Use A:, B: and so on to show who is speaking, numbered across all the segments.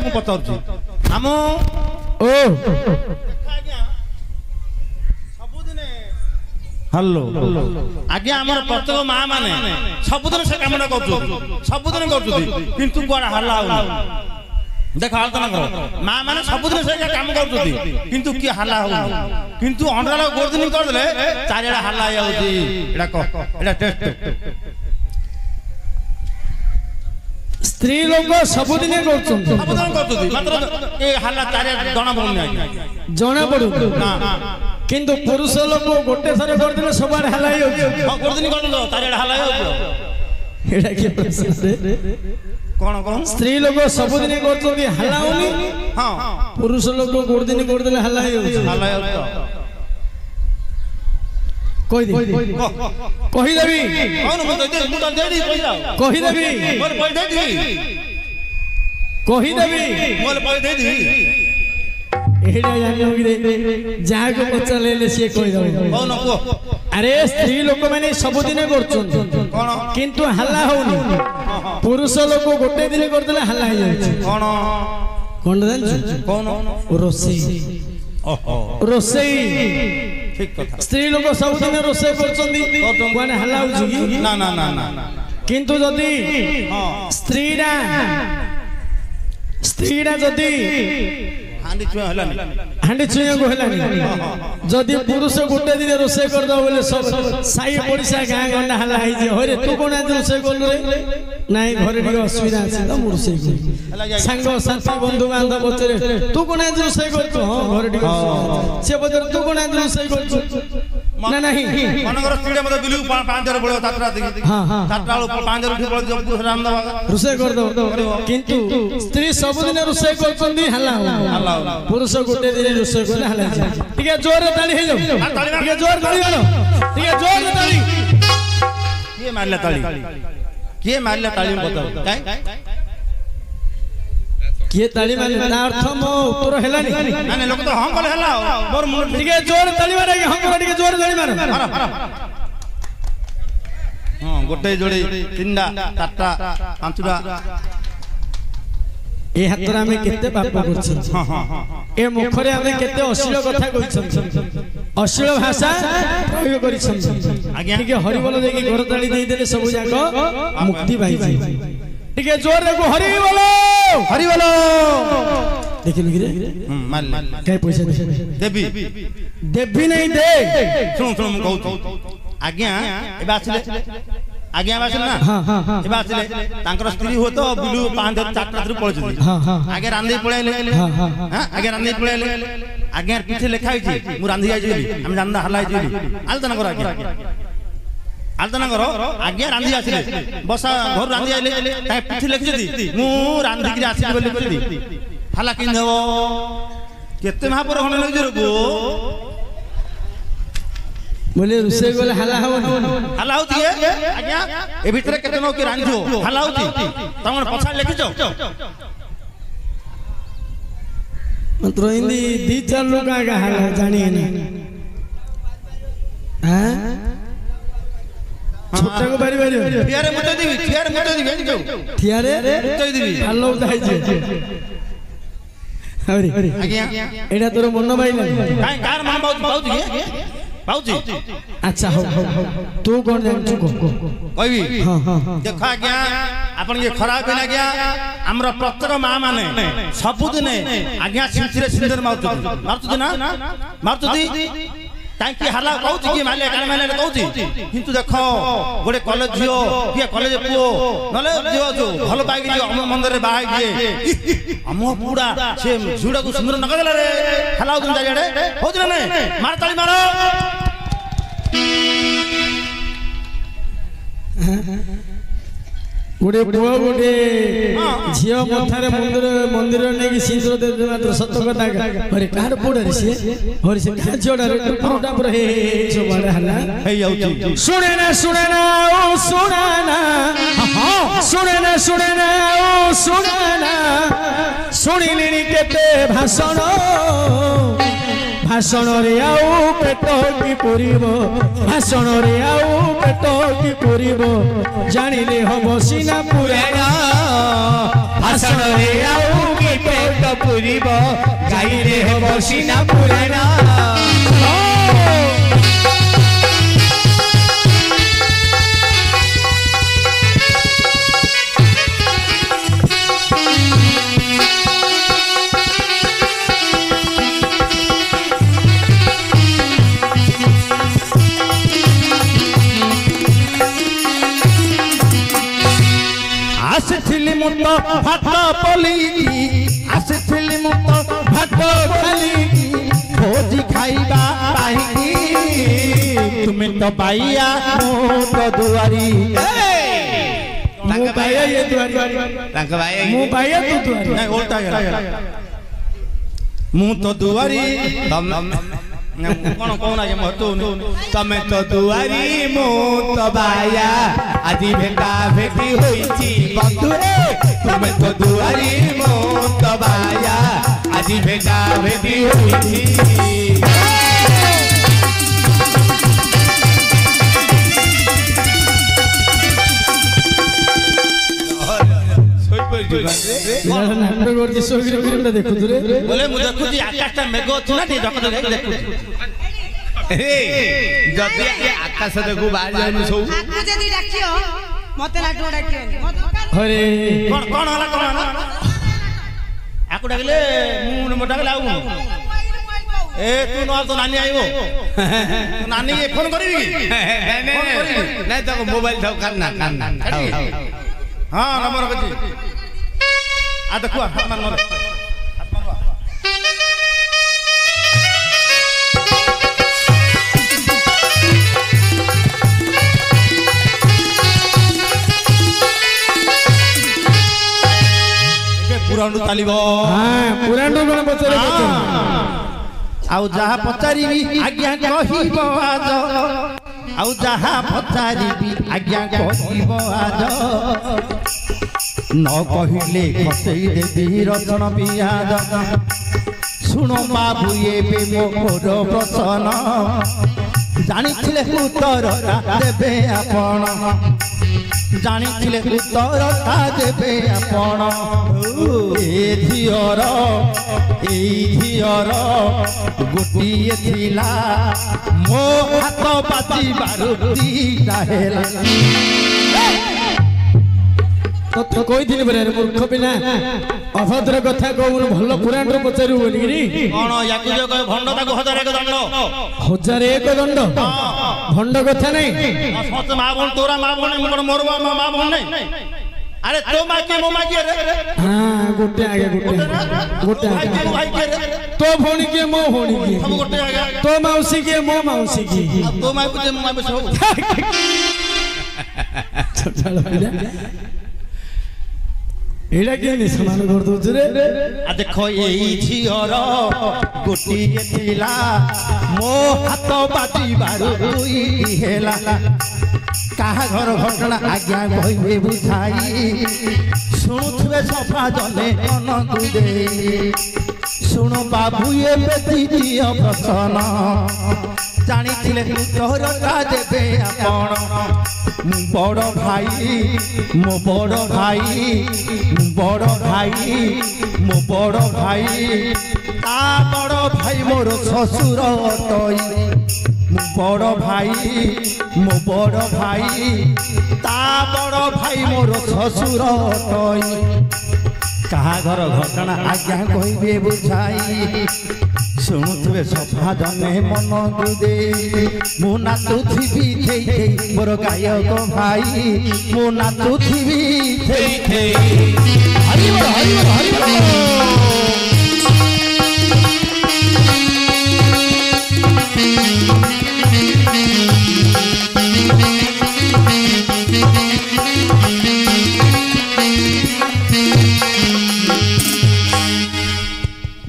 A: ମୁଁ ପଚାରୁଛି ଆମ
B: ଓ
A: ହ୍ୟାଲୋ ଆଜ୍ଞା ଆମର ପ୍ରତ୍ୟେକ ମା ମାନେ ସବୁଦିନ ସେ କାମଟା କରୁଛନ୍ତି ସବୁଦିନ କରୁଛନ୍ତି କିନ୍ତୁ କୁଆଡେ ହାଲା ହଉନି ଦେଖ ଆଲୋଚନା କର ମା ମାନେ ସବୁଦିନ ସେ କାମ କରୁଛନ୍ତି କିନ୍ତୁ କିଏ ହାଲା ହଉନି କିନ୍ତୁ ଅଣ୍ଡାଳ ଗୋଟ ଦିନ କରିଦେଲେ ଚାରିଆଡେ ହାଲା ହେଇଯାଉଛି ଏଇଟା କହ ଏଇଟା ଟେଷ୍ଟ
B: ସ୍ତ୍ରୀ ଲୋକ ସବୁଦିନ କରୁଛନ୍ତି
A: ମାତ୍ର ଏ ହାଲା ଚାରିଆଡେ ଜଣା ପଡୁନି
B: ଜଣା ପଡୁନି କିନ୍ତୁ ପୁରୁଷ ଲୋକ ଗୋଟେ ଥର କରିଦେଲେ ସବୁଆଡେ ହାଲା ହେଇଯାଉଛି
A: ଗୋଟେ ଦିନ କରିଦେଲ ଚାରିଆଡେ ହାଲା ହେଇଯାଉଛି
B: ଏଇଟା କିଏ
A: କଣ କଣ
B: ସ୍ତ୍ରୀ ଲୋକ ସବୁଦିନ କରୁଛନ୍ତି ହାଲା ହଉନି
A: ହଁ
B: ପୁରୁଷ ଲୋକ ଗୋଟେ ଦିନ କରିଦେଲେ ହାଲା ହେଇଯାଉଛି କହିଦେବି କହିଦେବି ଯାହାକୁ ପଚାରିଲେ ସିଏ କହିଦେବ ଆରେ ସ୍ତ୍ରୀ ଲୋକ ମାନେ ସବୁଦିନ କରୁଛନ୍ତି କିନ୍ତୁ ହାଲା ହଉନି ପୁରୁଷ ଲୋକ ଗୋଟେ ଦିନ କରିଦେଲେ ହାଲା ହେଇଯାଉଛି କଣ ଜାଣିଛୁ ରୋଷେଇ ରୋଷେଇ ସ୍ତ୍ରୀ ଲୋକ ସବୁଦିନ ରୋଷେଇ କରୁଛନ୍ତି ହାଲା ହଉଛି କିନ୍ତୁ ଯଦି ସ୍ତ୍ରୀଟା ଯଦି ହାଣ୍ଡି ଛୁଇଁବାକୁ ହେଲାନି ଯଦି ପୁରୁଷ ଗୋଟେ ଦିନ ରୋଷେଇ କରିଦବ ବୋଲେ ସାହି ପଡିଶା ଗାଁ ଗଣ୍ଡା ହାଲା ହେଇଯିବ ହରେ ତୁ କଣ ଆଜି ରୋଷେଇ କଲୁ ରେ ନାଇଁ ଘରେ ଟିକେ ଅସୁବିଧା ଅଛି ତ ମୁଁ ରୋଷେଇ କଲି ସାଙ୍ଗ ସାଥୀ ବନ୍ଧୁ ବାନ୍ଧବ ପଚାରେ ତୁ କଣ ଆଜି ରୋଷେଇ କରୁଛୁ ହଁ ଘରେ ଟିକେ ସେ ପଚାରେ ତୁ କଣ ଆଜି ରୋଷେଇ କରୁଛୁ ନା ନାହିଁ
A: ମନଙ୍କର ସ୍ତ୍ରୀରେ ମତେ ବିଲୁ 5 ରେ ପଳେଇବ ଚାରଟା ଦେଖି ହଁ 4ଟା ବେଳକୁ 5 ରେ ଉଠି ପଳେଇବ
B: ରୋଷେଇ କରିଦବ କିନ୍ତୁ ସ୍ତ୍ରୀ ସବୁଦିନ ରୋଷେଇ କରୁଛନ୍ତି ହାଲା ପୁରୁଷ ଗୋଟେ ଦିନ ରୋଷେଇ କଲେ ହାଲା ଟିକେ ଜୋରରେ ତାଳି ହେଇଯାଉ ଟିକେ ଜୋର ତାଳି ମାର ଟିକେ ଜୋରରେ ତାଳି
A: କିଏ ମାରିଲା ତାଳି ବତାଉ କାଇଁ
B: କିଏ ତାଳି ମାରିଲା ତା ଅର୍ଥ ମୋ ଉତ୍ତର ହେଲାନି
A: ନା ଲୋକ ତ ହଁ କଲେ ହେଲା ମୋର ମୁଣ୍ଡ
B: ଟିକେ ଜୋର ତାଳି ମାର ହଁ ଟିକେ ଜୋର ତାଳି ମାର
A: ହଁ ଗୋଟେ ଯୋଡି 3ଟା 4ଟା 5ଟା
B: ଏ ହାତରେ ଆମେ କେତେ ପାପ କରୁଛୁ ଏ ମୁଖରେ ଆମେ କେତେ ଅଶ୍ଳୀଳ କଥା କହିଛୁ ଅଶ୍ଳୀଳ ଭାଷା ପ୍ରୟୋଗ କରିଛୁ ଆଜ୍ଞା ଟିକେ ହରିବୋଲ ଦେଇକି ଘର ତାଳି ଦେଇଦେଲେ ସବୁ ଯାକ ମୁକ୍ତି ପାଇଛି ଟିକେ ଜୋରରେ ହରିବୋଲ ହରିବୋଲ ଦେଖିଲୁ କି ରେ କାଇ ପଇସା ଦେବି ନାହିଁ ଦେ
A: ଶୁଣ ମୁଁ କହୁଛି ଆଜ୍ଞା ଏବେ ଆସିଲେ ଆଜ୍ଞା ଆସିଲେ ନା ଏବେ ଆସିଲେ ତାଙ୍କର ସ୍ତ୍ରୀ ହୁଏ ତ ବିଲୁ 5 4ଟା ରୁ ପଳେଇଛନ୍ତି ଆଜ୍ଞା ରାନ୍ଧି ପଳେଇଲେ ଆଜ୍ଞା ରାନ୍ଧି ପଳେଇଲେ ଆଜ୍ଞା ପିଠେ ଲେଖା ହେଇଛି ମୁଁ ରାନ୍ଧି ଯାଇଛି ବୋଲି ଆମେ ଜାଣିନା ହାଲା ହେଇଛି ବୋଲି ଆଲୋଚନା କର ଆଜ୍ଞା ଆଲୋଚନା କର ଆଜ୍ଞା ରାନ୍ଧି ଆସିଲେ ବସା ଘରୁ ରାନ୍ଧି ଆଇଲେ ତାଙ୍କ ପିଠି ଲେଖିଛନ୍ତି ମୁଁ ରାନ୍ଧିକିରି ଆସିଲି ବୋଲି କହିଲି ହାଲା କେମିତି ହବ କେତେ ମହାପୁର ଖଣ୍ଡେ ନେଇଛି ରେ
B: बोले रुसे बोले हला
A: होती है आज्ञा ए भीतर केते नो के रांझो हला होती तमन पछा लेखि जो
B: मंत्र हिंदी 2-4 लोग आगा हला जानी है हां छोटा को बारी बारी
A: थियारे मुते दिबी
B: थियारे
A: मुते दिबी
B: हलो जाई जे अरे
A: आज्ञा
B: एडा तोर मन बाइला
A: काई कार मन पाउजी पाउजी
B: अच्छा हो तू कोन जानछु को
A: कहबी हां देखा आज्ञा आपण ये खराब है आज्ञा हमरा प्रत्येक मां माने सब दिन आज्ञा सिंचरे सिंदर मारतुदी ना मारतुदी ताकि हला कहउची कि माले कान माले कहउची किंतु देखो गोटे कॉलेज जियो कि कॉलेज पुओ नले जियो जो भलो पाई कि हम मंदिर रे बाहाई दिए हम पूरा से झुडा को सुंदर नका देला रे हलाउ दिन जाडे होजि ना मार ताली मारो
B: गोटे पुओ गोटे झियो मथारे मंदिर ने कि सिंदूर दे मात्र सत कथा अरे कार पुडा रे से हरि से झोडा रे पुरोटा पर हे सो बडा हला
A: हे आउची
B: सुने ना ओ सुनाना हां सुने ना ओ सुनाना सुनिलिनी केते भाषण भाषण रे आउ पेट की पुरिबो भाषण रे आउ पेट की पुरिबो जानिले हम सीना पुराना भाषण रे आउ की पेट
C: पूरीब गाईरे हब सीना पुराण
A: आसिथिली मुत भात पली आसिथिली मुत भात खाली खोजी खाइबा पाइकी तुमे तो पाइया मो तो दुआरी
B: मु पाइया ये दुआरी
C: तांका भाई
B: मु पाइया तू दुआरी
A: नहीं उल्टा गया मु तो दुआरी कौन कौन आगे मत
C: तमे तो दुआरी मु तो बाया आदि भेटा भेटी होईची बंधु रे तुमे तो दुआरी मु तो बाया आदि भेटा भेटी होईची
B: नाटक करती सोगिर फिल्म देखु रे
A: बोले मु देखुची आकाशटा मेघ अछि ना ती जक देखुची
C: ए जदी आकाश देखु बाहर जानु सौ
D: आकु जदी डाकियो मते लाडू डाकियो
B: अरे
A: कौन होला आकु डाकले मु मोटा डाकले आउ ए तू न तो नानी आइबो नानी के फोन करबी
C: नहीं तो मोबाइल थाउ करना
A: हां नंबर कछि आ देखो हाथ मार मोर पुराणु तालिबो
B: हां पुराणु कोन पचरे
A: आउ जहा पचारिबी आज्ञा कहिबो आज आउ जहा पचारिबी आज्ञा कहिबो आज न कहिले खसई देबी रचन पियाज सुनो बाबू एबे मोर प्रसन्न जानिथिले उत्तर देबे आपण जानिथिले उत्तर देबे आपण ए धियर गोटिए थिला मो हाथ बाजी बारुदी हेला
B: तो कोई दिन बरे मूर्ख पिला अभद्र कथा कहून भल पुराण रो पचारू बोली गिरी
A: कोन याकु जो कहे भंड ताको 1001 दंड
B: 1001 दंड भंड कथा नहीं
A: सत मा बोल तोरा मा बोल मोर मोरवा मा बोल नहीं अरे तो मा के मो मा के रे
B: हां गोटे आगे गोटे
A: भाई के रे
B: तो भौणी के मो भौणी के
A: सब गोटे आगे
B: तो मौसी के मो मौसी की
A: तो मा को मो मा सब
B: चलो एला के नि समान कर दो रे
A: आ देखो एई झियर गोटिए थिला मो हाथ बाजी बारुई हेला काहा घर घटना आज्ञा कहिबे बुझाई शुणुथबे सफा जने मन गुदे शुणु बाबू ए बेटी दियो प्रसन्न जानिथिले तोहर का देबे आपण बड़ भाई मो बड़ भाई मो बड़ भाई ता बड़ भाई मोर ससुर तई बड़ भाई मो बड़ भाई ता बड़ भाई मोर ससुर तई कहा घर घटना आज्ञा कहिबे बुझाई शुणुथबे सफा जने मन गुदे मो नाचुथिबी थेई थेई मोर गायक भाई मो नाचुथिबी थेई थेई हरि बोल हरि बोल हरि बोल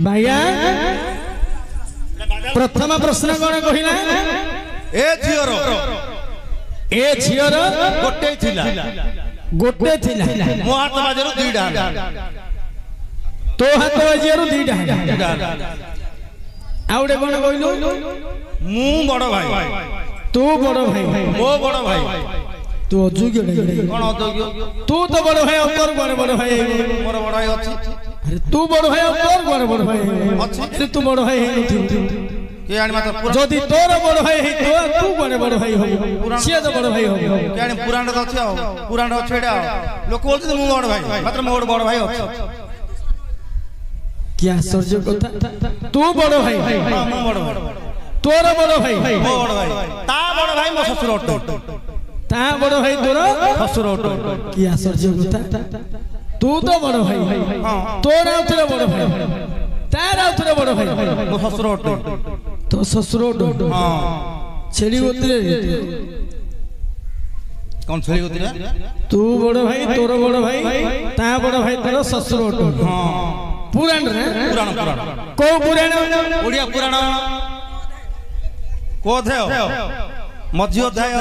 B: भैया प्रथम प्रश्न कौन कहिला
A: ए झियर गोटे थिला मो हाथ बाजरो दुईटा
B: तो हाथ बाजरो दुईटा आउडे कौन कहलु
A: मु बड़ भाई
B: तू बड़ भाई
A: मो बड़ भाई
B: तू अयोग्य नहीं
A: कौन अयोग्य
B: तू तो बड़ भाई और बड़ भाई
A: मोर बड़ भाई अछि
B: अरे तू बड़ भाई तोर बड़ भाई अरे तू बड़ भाई
A: के आनी मात्र
B: जदि तोर बड़ भाई तो तू बड़ भाई हो से तो बड़ भाई हो
A: के आनी पुराण तो अछि पुराण छेडा लोक बोलते मु बड़ भाई मात्र मोर बड़ भाई अछि
B: क्या आश्चर्य कथा तू बड़ भाई
A: मु बड़ भाई
B: तोर बड़ भाई
A: मो बड़ भाई ता बड़ भाई मो ससुर अटो
B: ता बड़ भाई तोर
A: ससुर अटो
B: की आश्चर्य कथा तू तो बड़ भाई तोर आउथरे बड़ भाई तार आउथरे बड़ भाई
A: मो ससुर अटो
B: तो ससुर अटो
A: हां
B: छेड़ी उतरे
A: कौन छेड़ी उतरे
B: तू बड़ भाई तोर बड़ भाई ता बड़ भाई तोर ससुर अटो
A: हां
B: पुराण रे
A: पुराण
B: को पुराण
A: ओडिया पुराण को अध्याय मध्य अध्याय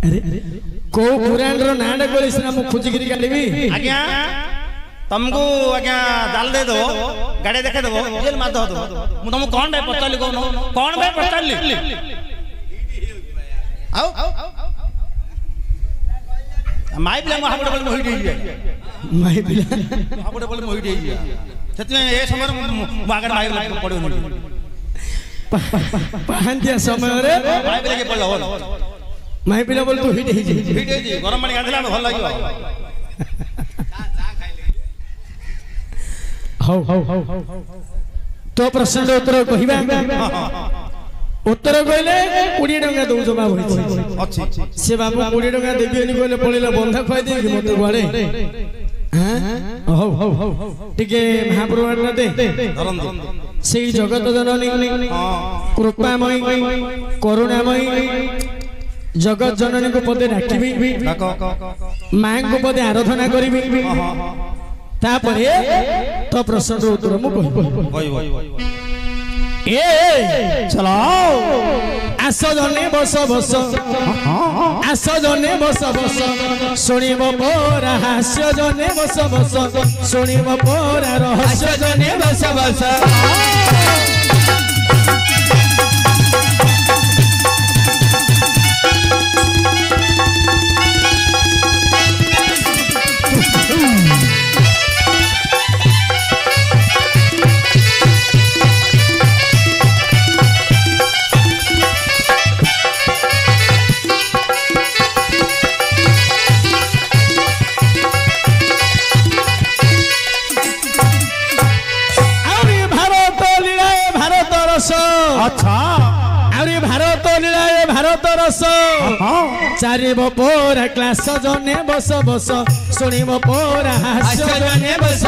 B: अरे को पुराण रो नाडा कोलिस ना मु खोजी करी काढिबी
A: आज्ञा तुमको आज्ञा जाल दे दो गाड़ी देखे दो जेल मार दो मु तुम कौन भाई पचाली कौन भाई पचाली आओ माई पिला मु हाबडे बोल मोहि देई
B: माई पिला
A: हाबडे बोल मोहि देई सेति ए समय बागर माई पड़ो नि
B: पाहंतिया समय रे
A: माई पिला के पड़लो
B: माई पिला बोल तू हिट हिट
A: गरम पानी गाधला भल लागियो
B: हौ तो प्रश्न उत्तर कहिबा उत्तर कहले 20 टका दउ जवाब होई
A: अछि
B: से बाबू 20 टका देबी नि कहले पळिला बंधा खुआई दे कि मते गुआड़े हां हौ टिके महाप्रभु दे
A: धरन दे
B: सेई जगत जननी कृपामयी करुणामयी जगत जननी को पदे डाकिबी मां को पदे आराधना करिबी तापरे तो प्रश्न उत्तर मु कहबो ए चलाओ आस जने बस आस जने बस सुनिब पोरा हास्य जने बस सुनिब पोरा रहस्य जने बस
A: अच्छा
B: अरे भारत लीला भारत रस चारिब पोरा क्लास जने बस सुनिब पोरा हास्य जने बस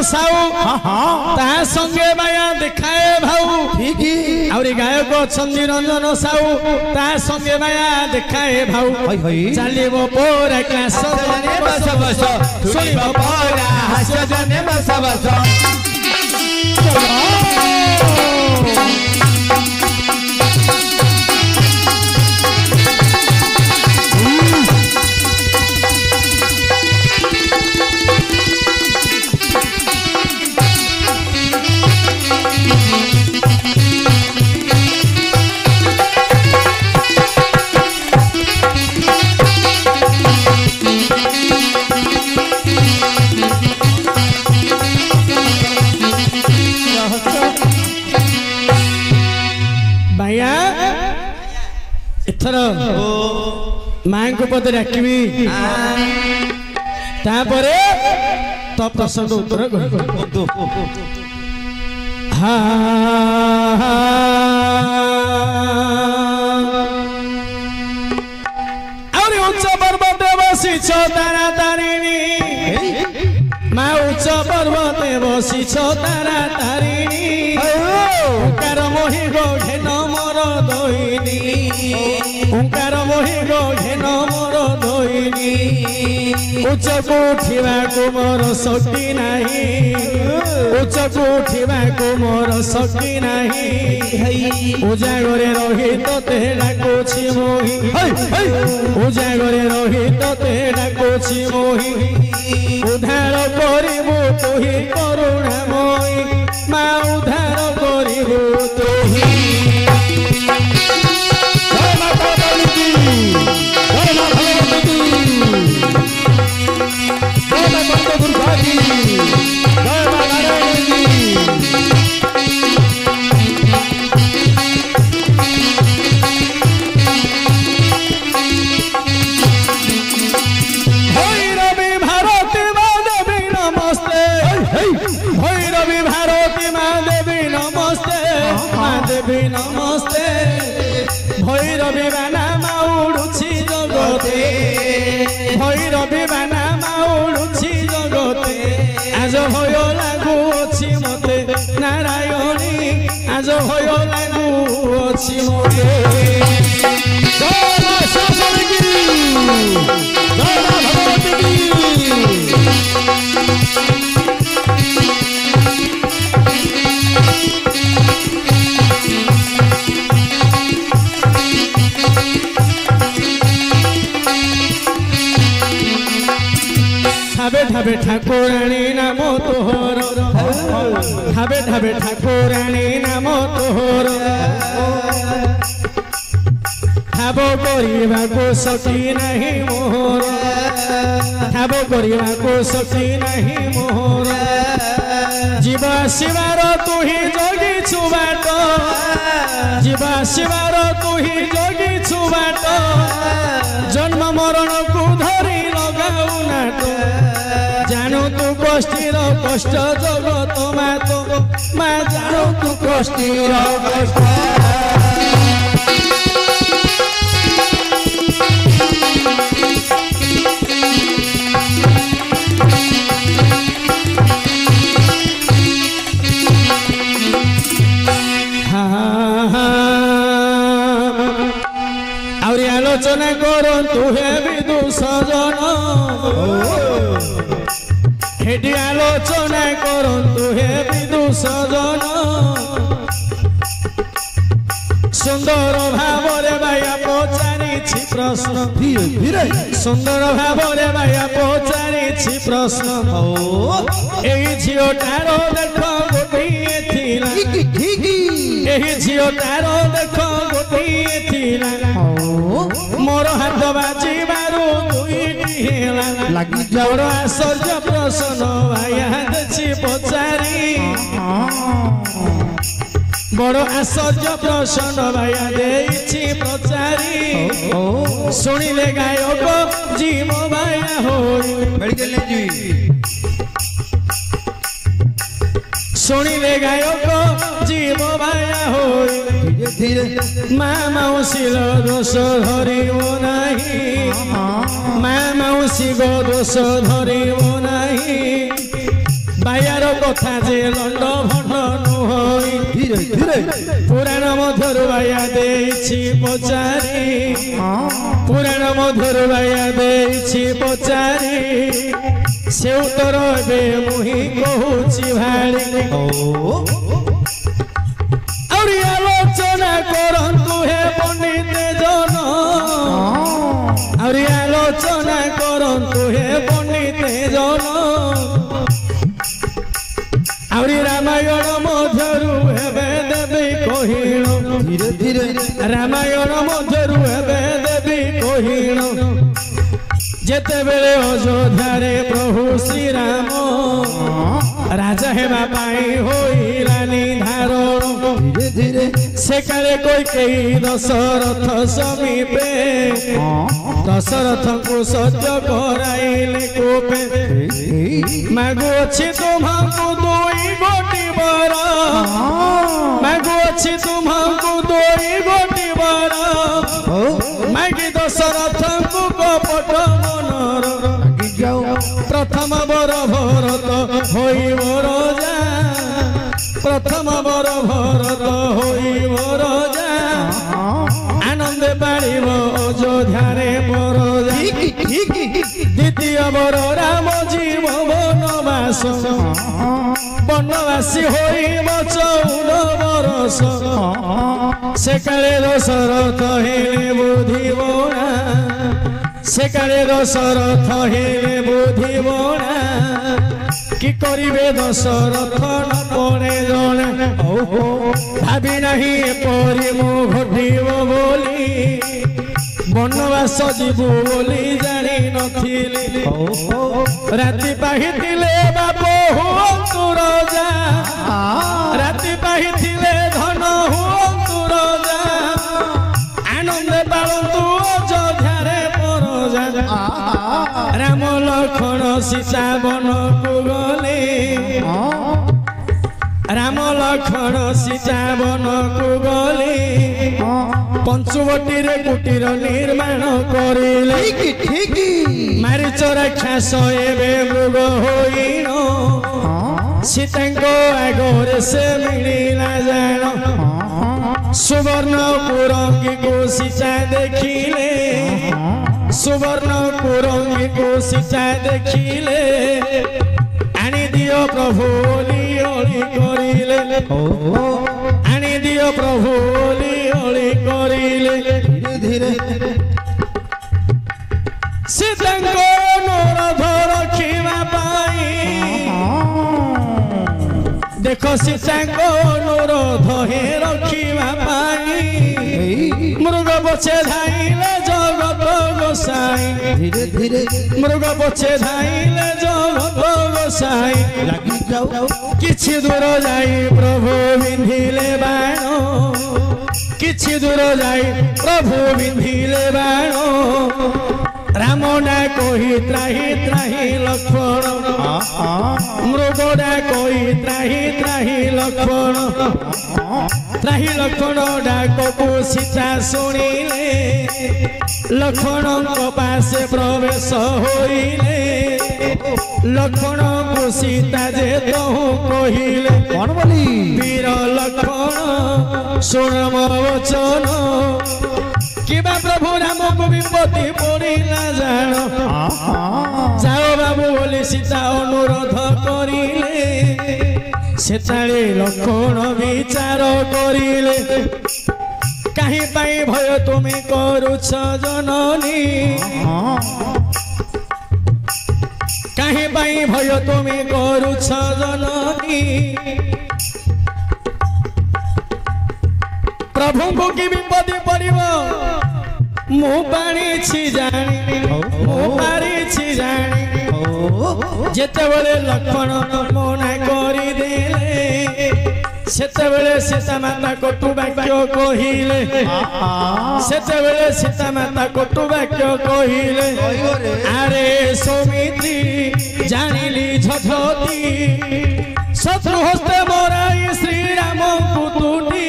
B: साऊ ता संगे माया देखाए भाऊ ठीक आउरी गायक छंदी रंजन साऊ ता संगे माया देखाए भाऊ चलिबो पोरा क्लास जने बस सुनिबो पोरा हास्य जने बस मां को पद डाकिबी तापरे तो प्रश्न उत्तर आउरी उच्च पर्वते बसिछ तारा तारिणी मां उच्च पर्वते बसिछ तारा तारिणी ओंकार मोहि गो घेन मोर दोइनी ओंकार मोहि गो घेन मोर दोइनी उच्चको उठिबाको मोर शक्ति नाही उच्चको उठिबाको मोर शक्ति नाही उजागरे रही तते डाकुछि मोहि उजागरे रही तते डाकुछि मोहि उद्धार करिबु तुहि करुणामयी मा उद्धार करिबु तुहि नमस्ते भैरवी बाना माउडुछि जगते भैरवी बाना माउडुछि जगते आज भय लागुछि मते नारायणी आज भय लागुछि मते जय मा सरस्वती की जय मा भगवती की ठाबे ठाबे ठाकुराणी नाम तोहर ठाबे ठाबे ठाकुराणी नाम तोहर ठाब କରିବାକୁ शक्ति नहीं मोहर ठाब କରିବାକୁ शक्ति नहीं मोहर जीवा शिवार तू ही जोगी छुबाट जीवा शिवार तू ही जोगी छुबाट जन्म मरण को धरी लगाऊ नाट जानो तू कष्टीर कष्ट जगत मा जानो तू कष्टीर कष्ट और आलोचना करतु हे विदुषजन हेटी आलोचना करतु हे विदुषजन सुंदर भावरे भाया पचारिछि प्रश्न सुंदर भावरे भाया पचारिछि प्रश्न एई झियोटार देख गोटिए थिला एही झियोटार देख गोटिए थिला मोर हाथ बाजी बारू दुईटी हेला मोर आश्चर्य प्रश्न भाया देछि पचारि बड़ आश्चर्य प्रश्न भाया देछि पचारि शुणिले गायक जीव भाया होई शुणिले गायक जीव भाया होई मा मौसी दोष धरिब नाही मा मौसी गो दोष धरिब नाही बायार कथा जे लंड भंड नुहई पुराण मधुर बाया देछि पचारि पुराण मधुर बाया देछि पचारि से उत्तर बे मुही कहूछि भाड़ी और आलोचना करतु हे पंडित जन और आलोचना करतु हे पंडित जन और रामायण मधुरु हेबे देवी कहिण धीरे धीरे रामायण मधुरु हेबे देवी कहिण जेते बेले अयोध्या प्रभु श्री राम राजा हेबा पाई होइला निधारण धीरे धीरे से काले कोई कई दशरथ समीपे दशरथ को सत्य कराइले कोपे मागु अछि तुम्हाकु दुई गोटी बर मागु अछि तुम्हाकु दुई गोटी बर मागी दशरथ को कपट मनर प्रथम बर भरत होइब राजा प्रथम बर भरत होइब राजा आनंद पाड़िब अयोध्या रे परजा ଭାବର ରାମ ଜୀବ ବନବାସ ବନବାସୀ ହୋଇବ 14 ବରଷ ସେ କାଳେ ଦଶରଥ ହେଲେ ବୁଧିବଣା ସେ କାଳେ ଦଶରଥ ହେଲେ ବୁଧିବଣା কি করিবে দশরথ ন পরে জনে ভাবি নাহি এপরি মো ঘটিব বলি বনবাস ଯିବୁ ବୋଲି ଜାଣି ନଥିଲି ରାତି ପାହିଥିଲେ ବାପ ହୁଅନ୍ତୁ ରଜା ରାତି ପାହିଥିଲେ ଧନ ହୁଅନ୍ତୁ ରଜା ଆନନ୍ଦେ ପାଳନ୍ତୁ ଅଯୋଧ୍ୟାରେ ପରଜା ରାମ ଲକ୍ଷ୍ମଣ ସୀତା ବନକୁ ଗଲେ ରାମ ଲକ୍ଷ୍ମଣ ସୀତା ବନକୁ ଗଲେ ପଞ୍ଚୁବଟିରେ କୁଟୀର ନିର୍ମାଣ କରିଲେ ମାରିଚ ରାକ୍ଷସ ଏବେ ମୃଗ ହୋଇଣ ସୀତାଙ୍କ ଆଗରେ ସେ ମିଳିଲା ଜାଣ ସୁବର୍ଣ୍ଣ କୁରଙ୍ଗୀକୁ ସୀତା ଦେଖିଲେ ସୁବର୍ଣ୍ଣ କୁରଙ୍ଗୀକୁ ସୀତା ଦେଖିଲେ ଆଣି ଦିଅ ପ୍ରଭୁ ବୋଲି ଅଳି କରିଲେ ଆଣି ଦିଅ ପ୍ରଭୁ ବୋଲି ଅଳି କରିଲେ ଧୀରେ ଧୀରେ ସୀତାଙ୍କ ଅନୁରୋଧ ରଖିବା ପାଇଁ ଦେଖ ସୀତାଙ୍କ ଅନୁରୋଧ ହେ ରଖିବା ପାଇଁ ମୃଗ ପଛେ ଧାଇଲେ ଜଗତ ଗୋସାଇ ଧୀରେ ଧୀରେ ମୃଗ ପଛେ ଧାଇଲେ ଜଗତ ଗୋସାଇ ଲାଗି ଯାଉ କିଛି ଦୂର ଯାଇ ପ୍ରଭୁ ବିନ୍ଧିଲେ ବାଣ କିଛି ଦୂର ଯାଇ ପ୍ରଭୁ ବିନ୍ଧିଲେ ବାଣ ରାମନା କହି ତ୍ରାହି ତ୍ରାହି ଲକ୍ଷ୍ମଣ ମୃଗଡ଼ା କହି ତ୍ରାହି ତ୍ରାହି ଲକ୍ଷ୍ମଣ ତ୍ରାହି ଲକ୍ଷ୍ମଣ ଡାକକୁ ସୀତା ଶୁଣିଲେ ଲକ୍ଷ୍ମଣଙ୍କ ପାଶେ ପ୍ରବେଶ ହୋଇଲେ ଲକ୍ଷ୍ମଣଙ୍କୁ ସୀତା ଯେ ତହୁଁ କହିଲେ କଣ ବୋଲି ବୀର ଲକ୍ଷ୍ମଣ ଶୁଣ ମୋ ବଚନ কিবা প্রভু রামକୁ বিপত্তি পড়িলা জাণ যাও বাবু বলি সীতা অনুরোধ করিলে সেতারে লক্ষ্মণ বিচার করিলে কাহি পাই ভয় তুমি করুছ জননী কাহি পাই ভয় তুমি করুছ জননী प्रभु को की विपत्ति पड़िब मु पाणी जानी मु पारी जानी जेते बेले लक्ष्मण मना करी देले सेते बेले सीता माता कटु वाक्य कहिले सेते बेले सीता माता कटु वाक्य कहिले अरे सौमित्री जानिली झझती शत्रु हस्ते मराई श्री राम पुतुटी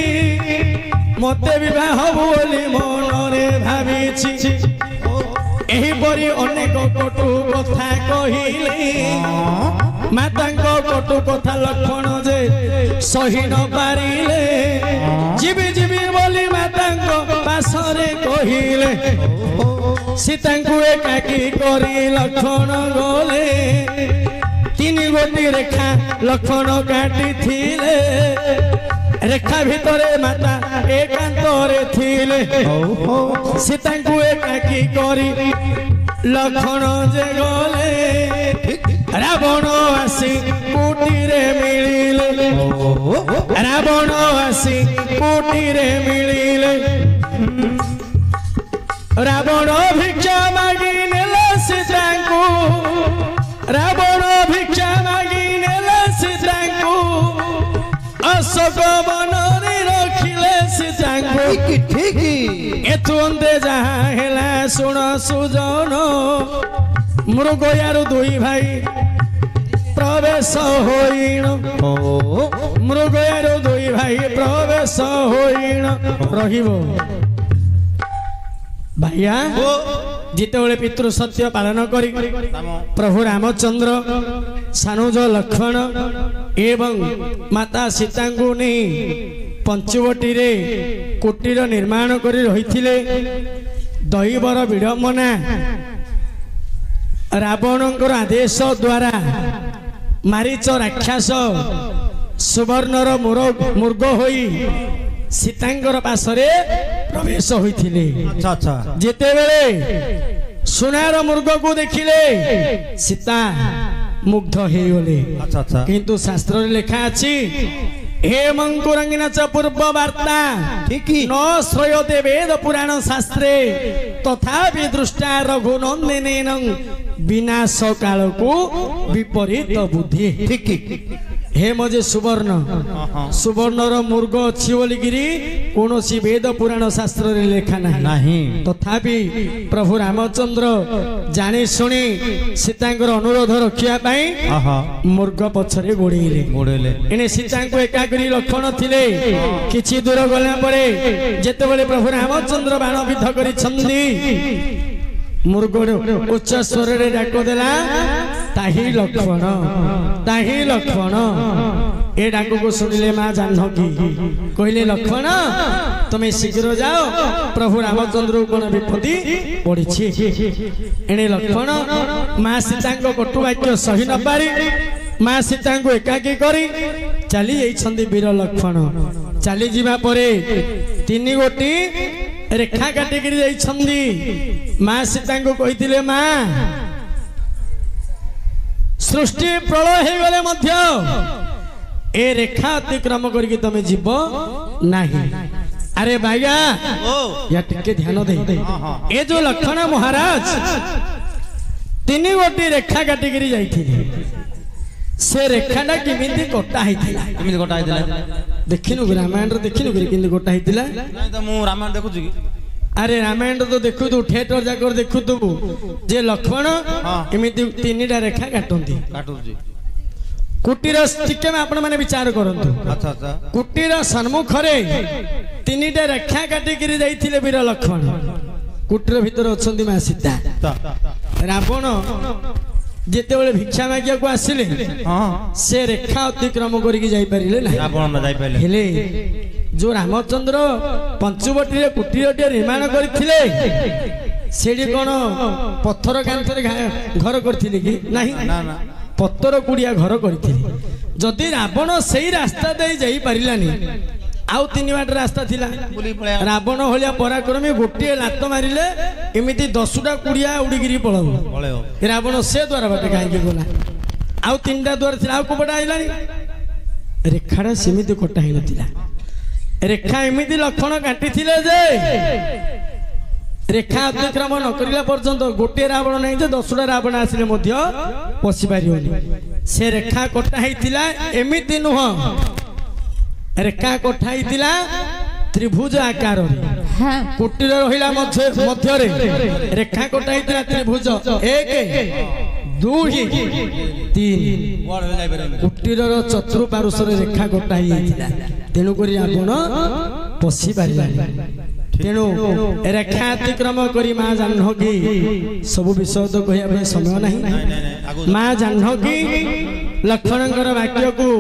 B: मते विवाह बोली मनरे भाविछि एहिपरि अनेक कटु कथा कहिले मातांको कटु कथा लक्ष्मण जे सही न पारिले जीवी जीवी बोली मातांको पासरे कहिले सीतांको एकाकी करी लक्ष्मण गले तीन गोटी रेखा लक्ष्मण काटी थिले रेखा भितरे माता एकांतरे थिले सीतांको एकाकी करी लक्ष्मण जे गले रावण आसी कुटीरे मिलिले रावण आसी कुटीरे मिलिले रावण भिक्षा मागी नेले सीतांको रावण भिक्षा मागी नेले सीतांको अशोक बनरे रखिले सीतांको ठीक एथु अंदे जहा हेला सुन सुजन मृगयारु दुई भाई प्रवेश होइण मृगयारु दुई भाई प्रवेश होइण रहिबो भाइया जितेबले पितृ सत्य पालन करी प्रभु रामचंद्र सानुज लक्ष्मण एवं माता सीता को नहीं पंचवटी रे कुटीर निर्माण करी रहिथिले दैवर विडंबना रावणଙ୍କର आदेश द्वारा मारीच राक्षस सुवर्णर मृग होई सीतांकर पासरे प्रवेश होइथिले।
A: अच्छा अच्छा
B: जेतेबेले सुनार मृग को देखिले सीता मुग्ध हेगले।
A: अच्छा अच्छा
B: किंतु शास्त्र लिखा अछि हे मंकुरंगिना च पूर्व वार्ता
A: ठीक
B: न श्रयते वेद पुराण शास्त्रे तथापि दृष्टा रघुनंदनेन विनाश काल को विपरीत बुद्धि।
A: ठीक
B: हे मजे सुवर्ण सुवर्णर मृग अच्छी बोलिकी कौन वेद पुराण शास्त्र लेखा
A: नहीं
B: तथापि प्रभु रामचंद्र जानी शुणी सीतांकर अनुरोध रखिया मृग पछरे गोड़ेले एने सीता को एकाकरी लक्षण थिले। किछि दूर गला परे जेतेबेले प्रभु रामचंद्र बाण विध करिछन्दी मृग उच्च स्वर रे डाक देला ताही लक्ष्मण ए डाक को सुनिले मां जानकी कहले लक्ष्मण तुम्हें शीघ्र जाओ प्रभु रामचंद्र को विपत्ति पड़ी। एने लक्ष्मण मां सीता कटु वाक्य सही न पारी मां सीता को एकाकी करी चली जाइछन्दी वीर लक्ष्मण। चली जीवा परे तीन गोटी रेखा काटिकी जाइछन्दी मां सीता को कहिथिले मां सृष्टि प्रलय हो गले मध्य ए रेखा अतिक्रम करके तुम जीव नहीं। अरे भाइया या टिके ध्यान दे ए जो लक्ष्मण महाराज तीन गोटी रेखा काटिकी जाइथिले से रेखाटा किमिति कटा हैथिला
A: किमिति कटा हैथिला
B: देखिनु रामायण रे देखिनु किमिति कटा हैथिला
A: नहीं तो मु रामायण देखु छी।
B: अरे रामायण तो देखु तू थिएटर जाकर देखु तू जे लक्ष्मण एमिति तीनटा रेखा काटंती
A: काटुजी
B: कुटीर टिके में आपण माने विचार करंतु।
A: अच्छा अच्छा
B: कुटीर सन्मुख रे तीनटा रेखा काटिकी जाइथिले वीर लक्ष्मण कुटीर भीतर अछंती मा सीता। रावण जेतेबेले भिक्षा मागिया को आसिले से रेखा अतिक्रम करके जाई परिले ना
A: रावण न जाई पाइले
B: हेले जो रामचंद्र पंचवटी रे कुटीरटे निर्माण करथिले सेडी कोन पत्थर कांथरे घर करथिले कि नहीं
A: ना ना
B: पत्थर कुड़िया घर करथिले। जदि रावण सेही रास्ता दे जाई परिलानी आउ तीन बाट रास्ता थिला रावण होलिया पराक्रमी गोटे लात मारिले एमिति 10टा कुड़िया उड़ीगिरी पळाउ रावण से द्वार बाटे काहे गला आउ तीनटा द्वार थिला आउ कोपटा आइलानी रेखाडा सेमिति कटा हिला थिला रेखा एमिति लक्षण काटी थिले जे रेखा अतिक्रम न करिला पर्यंत गोटे रावण नहीं जे 10टा रावण आसिले मध्य पसि पारियोनी से रेखा कटा हितिला एमिति नुह रेखा कटा हितिला त्रिभुज आकार कुटीर रहिला मध्य रे रेखा कटा हितिला त्रिभुज 1 2 3 कुटीर चतुर्पार्श्व रे रेखा कटा हितिला तेणु करी आपण पसि पारिलानी तेणु रेखा अतिक्रम करी मां जानकी सब विषय तो कहया समय नहीं मां जानकी लक्ष्मणकर वाक्य को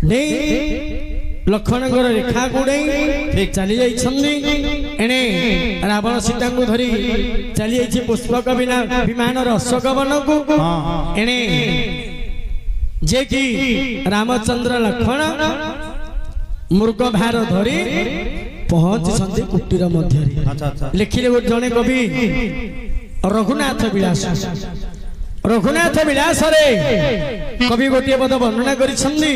B: नहीं लक्ष्मणकर रेखा को नहीं चली जाइछन्दी एने रावण सीता को धरी चली जाइछि पुष्पक विमान अशोक वन को एने जे कि रामचंद्र लक्ष्मण मृग भार धरी पहुंची कुटीर मध्य लिखिले जने कवि रघुनाथ विलास रघुनाथ विलास रे कवि गोटे पद वर्णना करिछन्दी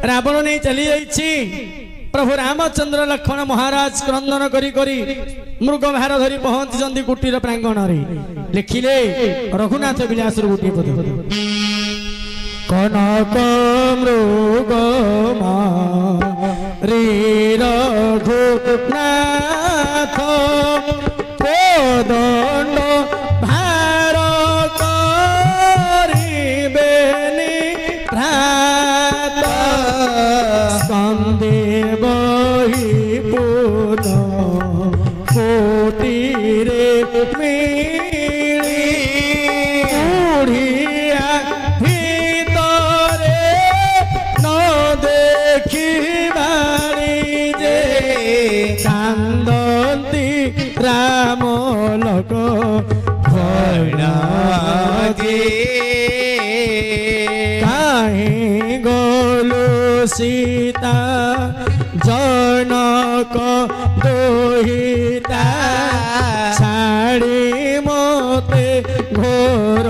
B: रावण नहीं चली जाइछि प्रभु रामचंद्र लक्ष्मण महाराज क्रंदन करी करी मृग भार धरी पहुंची कुटीर प्रांगण रे लिखिले रघुनाथ विलास गोटे पद कनक मृग रे रघुनाथ दंड भार करिबेनि भ्रात स्कंदे बहि पुन कोटिरे मिली बुढ़िया भितरे न देख राम लग काहे गलु सीता जनक दोहिता छाड़ी मते घोर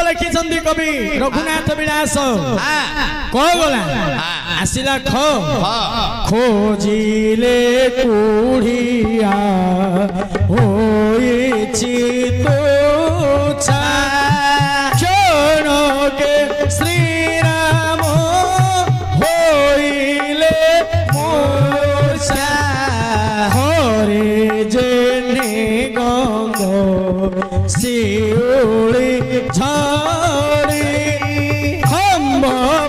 B: लिखिं कवि रघुनाथ विलास कहगला आसिला खोजिले कुढ़िया होइछि तुच्छा क्षण के श्री राम होइले मूर्छा हरे जेने गंगो शिउली झड़ी खम्ब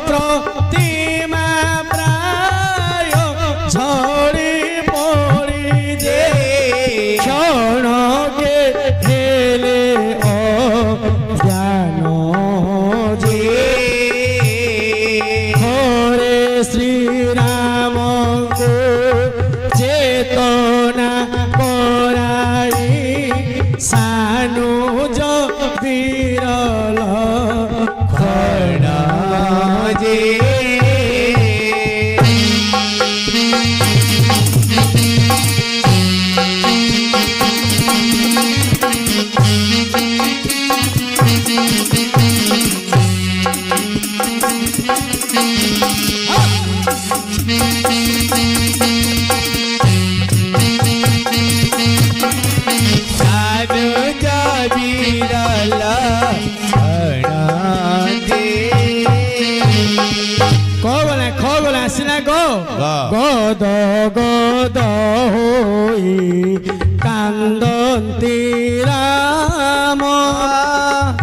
B: प्रतिमा प्राय झड़ी पड़ी जे क्षण के हेले अज्ञान जे हरे श्री राम को चेतना कराई सानुज विरल खड़ा जे गद गद होई कांदन्ति राम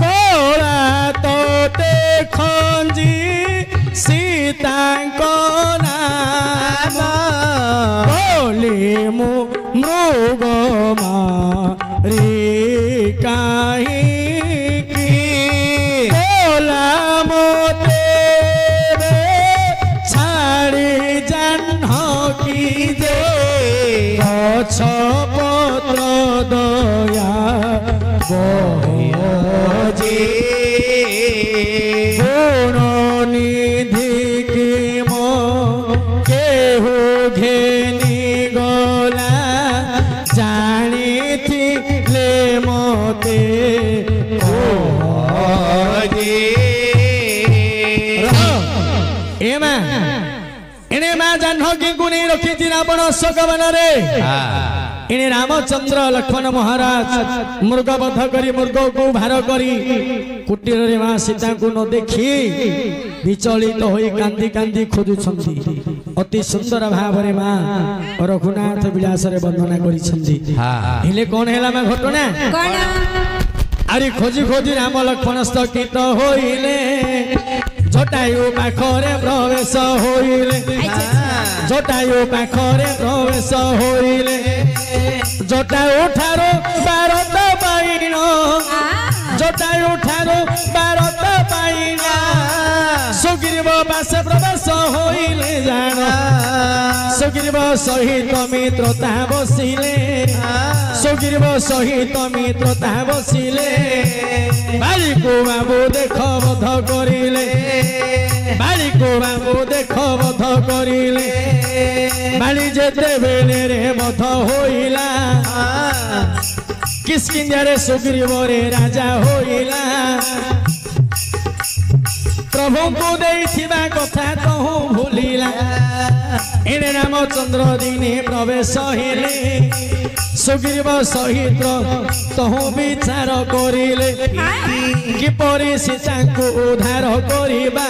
B: कोला तोते खंजी सीतांको नाम बोली मु मृग मारी काहे की कोला मोते गछ पत्र दया बहे गुण निधि की मो केहू घेनी गला जानी थिले मते एमा इने मां जानकी को नहीं रखी थी रावण अशोक वन रे इने रामचंद्र लक्ष्मण महाराज मृग बध करी मृग को भार करी कुटीर रे मां सीता को न देखी विचलित होई कांदी कांदी खोजुछंती अति सुंदर भाव रे मां रघुनाथ विलास रे वर्णना करिछंती हेले कोन हेला मां घटना कोन अरे खोजी खोजी राम लक्ष्मण स्तकित होइले जटायु पाखरे प्रवेश होइले जटायु पाखरे प्रवेश होइले जटायु ठारो भारत पाइन जटायु ठारो भारत पाइन सुग्रीव पासे प्रवेश होइले जान सुग्रीव सहित मित्रता बसिले सुग्रीव सहित मित्रता बसिले बाली को बाबू देख बध करिले बाली को बाबू देख बध करिले बाली जेते बेले रे बध होइला किसकिंजा रे सुग्रीव रे राजा होइला प्रभु को देइथिबा कथा तो भूलिला इने रामचंद्र दिने प्रवेश हेले सुग्रीव सहित तहु विचार करिले किपरि सीतांको उद्धार करिबा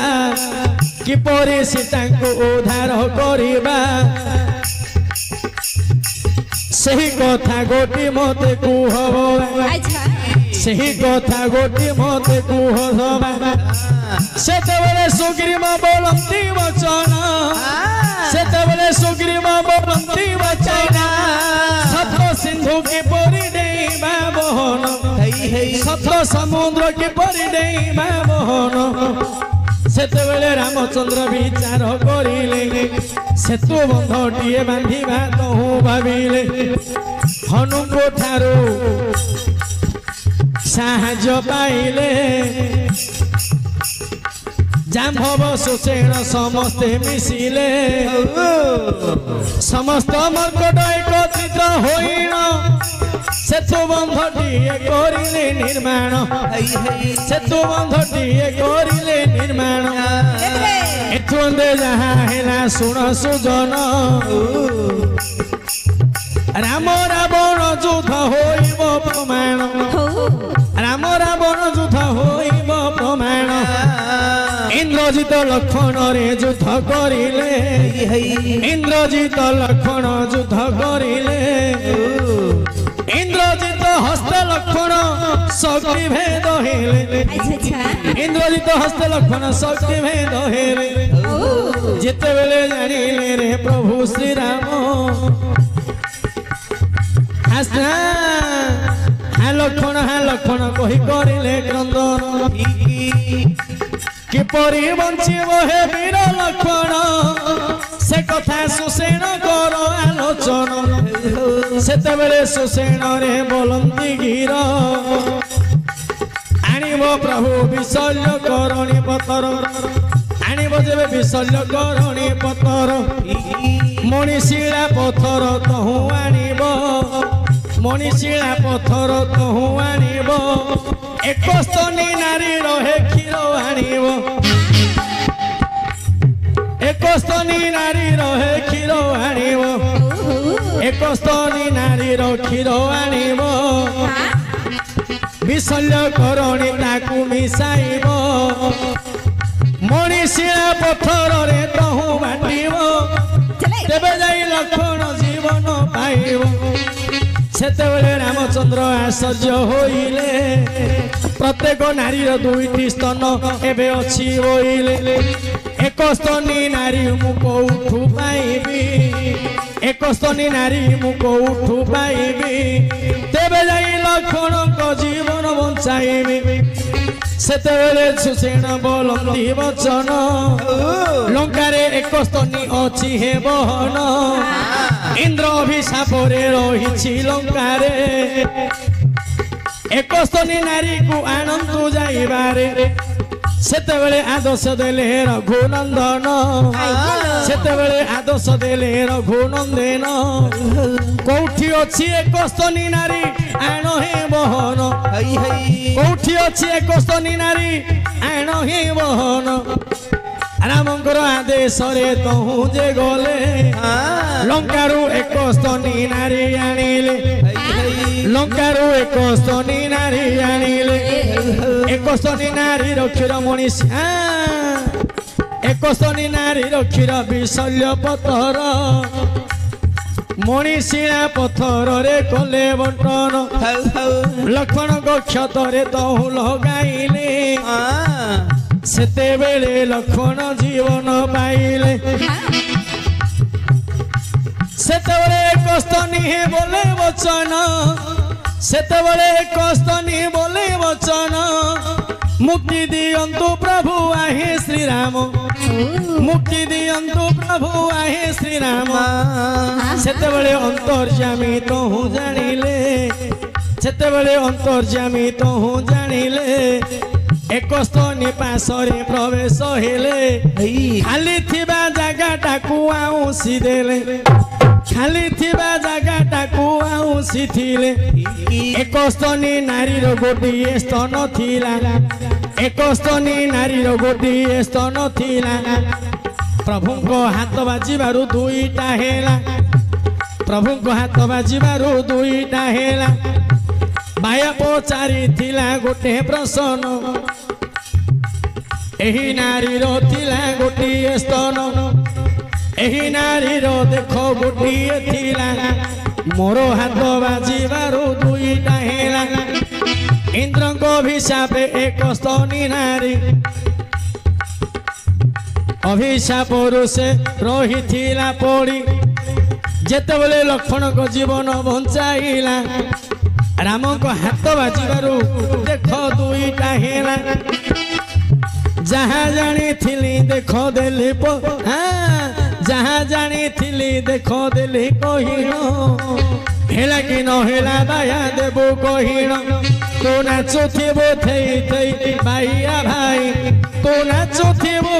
B: किपरि सीतांको उद्धार करिबा सही कथा गोटी मते कुहब ସେହି କଥା ଗୋଟି ମତେ କୁହ ସବା ସେତେବେଳେ ସୁଗ୍ରୀବ ବୋଲନ୍ତି ବଚନ ସେତେବେଳେ ସୁଗ୍ରୀବ ବୋଲନ୍ତି ବଚନ ସପ୍ତ ସିନ୍ଧୁ କିପରି ଡେଇଁବା ବହନ ସପ୍ତ ସମୁଦ୍ର କିପରି ଡେଇଁବା ବହନ ସେତେବେଳେ ରାମଚନ୍ଦ୍ର ବିଚାର କରିଲେ ସେତୁ ବନ୍ଧଟିଏ ବାନ୍ଧିବା ତହୁ ଭାବିଲେ ହନୁଙ୍କ ଠାରୁ ସାହାଯ୍ୟ ପାଇଲେ ଜାମ୍ଭବ ସୁଷେଣ ସମସ୍ତେ ମିଶିଲେ ସମସ୍ତ ମର୍କଟ ଏକତ୍ରିତ ହୋଇଣ ସେତୁ ବନ୍ଧଟିଏ କରିଲେ ନିର୍ମାଣ ସେତୁ ବନ୍ଧଟିଏ କରିଲେ ନିର୍ମାଣ ଏଠୁ ଯାହା ହେଲା ଶୁଣ ସୁଜନ ରାମ ରାବଣ ଯୁଦ୍ଧ ହୋଇବ ପ୍ରମାଣ ରାମ ରାବଣ ଯୁଦ୍ଧ ହୋଇବ ପ୍ରମାଣ ଇନ୍ଦ୍ରଜିତ ଲକ୍ଷ୍ମଣରେ ଯୁଦ୍ଧ କରିଲେ ଇନ୍ଦ୍ରଜିତ ଲକ୍ଷ୍ମଣ ଯୁଦ୍ଧ କରିଲେ ଇନ୍ଦ୍ରଜିତ ହସ୍ତ ଲକ୍ଷ୍ମଣ ଶକ୍ତି ଭେଦ ହେଲେ ଇନ୍ଦ୍ରଜିତ ହସ୍ତ ଲକ୍ଷ୍ମଣ ଶକ୍ତି ଭେଦ ହେଲେ ଯେତେବେଳେ ଜାଣିଲେ ରେ ପ୍ରଭୁ ଶ୍ରୀରାମ হ্যাঁ লক্ষণ কহি করিলে ক্রন্দন কিপরি বঞ্চিব হে বীর লক্ষণ সে কথা সুষেণ কর আলোচন সেতবেলে সুষেণ রে বলন্তি গির আনিব প্রভু বিশল্য করণী পতর আনিব যেবে বিশল্য করণী পতর মণিশিলা পথর তহু আনিব মণিশিলা পথর তহু আনিব একস্তনী নারী রহে ক্ষীর আনিব একস্তনী নারী রহে ক্ষীর আনিব একস্তনী নারীর ক্ষীর আনিব বিশল্য করণী তাকু মিশাইব মণিশিলা পথরে তহু বাটিব তেবে যাই লক্ষণ জীবন পাইব সেতবেলে রামচন্দ্র আশ্চর্য হইলে প্রত্যেক নারীর দুইটি স্তন এবে অছি বইলে একস্তনী নারী মু কোঠু পাইবি একস্তনী নারী মু কোঠু পাইবি তেবে যাই লক্ষণক জীবন বঞ্চাইবি সেতবেলে সুষেণ বলন্তি বচন লঙ্কারে একস্তনী অছি হে বহন ইন্দ্র অভিশাপরে রহিছি লঙ্কারে একস্তনী নারীକୁ ଆଣନ୍ତୁ যাইবারে সেতবেলে আদর্শ দেলে রঘুনন্দন সেতবেলে আদর্শ দেলে রঘুনন্দন কোঠি অছি একস্তনী নারী আণ হে বহন কোঠি অছি একস্তনী নারী আণ হে বহন রামঙ্কর আদেশরে তহু যে গলে লঙ্কারু একস্তনী নারী আনিলে লঙ্কারু একস্তনী নারী আনিলে একস্তনী নারী রক্ষীর মনীষা একস্তনী নারী রক্ষীর বিশল্য পথর মণিশিলা পথরে কলে বন্টন লক্ষ্মণ ক্ষতরে তহু লগাইলে সেতেবেলে লক্ষ্মণ জীবন পাইলে সেতেবেলে একস্তনী বলে বচন সেতেবেলে একস্তনী বলে বচন মুক্তি দিয়ন্তু প্রভু আহে শ্রীরাম মুক্তি দিয়ন্তু প্রভু আহে শ্রীরাম সেতেবেলে অন্তর্যামী তহু জানিলে সেতেবেলে অন্তর্যামী তহু জানিলে একস্তনী পাশরে প্রবেশ হেলে খালি থিবা জায়গাটাকু আউঁসি দেলে খালি থিবা জায়গাটাকু আউঁসি থিলে একস্তনী নারীর গোটিয়ে স্তন থিলা একস্তনী নারীর গোটিয়ে স্তন থিলা প্রভুঙ্ক হাত বাজিবারু দুইটা হেলা প্রভুঙ্ক হাত বাজিবারু দুইটা হেলা বায়া পচারি থিলা গোটে প্রশ্ন ଏହି ନାରୀର ଥିଲା ଗୋଟିଏ ସ୍ତନ ଏହି ନାରୀର ଦେଖ ଗୋଟିଏ ଥିଲା ମୋର ହାତ ବାଜିବାରୁ ଦୁଇଟା ହେଲା ଇନ୍ଦ୍ର অভিশাপে এক স্তনী নারী অভিশাপରୁ ସେ ରହିଥିଲା ପଡ଼ି ଯେତେବେଳେ ଲକ୍ଷ୍ମଣଙ୍କ ଜୀବନ ବଞ୍ଚାଇଲା ରାମଙ୍କ ହାତ ବାଜିବାରୁ ଦେଖ ଦୁଇଟା ହେଲା ଯାହା ଜାଣିଥିଲି ଦେଖ ଦେଲି ଯାହା ଜାଣିଥିଲି ଦେଖ ଦେଲି କହିଣ ହେଲା କି ନ ହେଲା ବାୟା ଦେବୁ କହିଣ ତୁ ନାଚୁଥିବୁ ଥେଇ ଥେଇ ବାଇଆ ଭାଇ ତୁ ନାଚୁଥିବୁ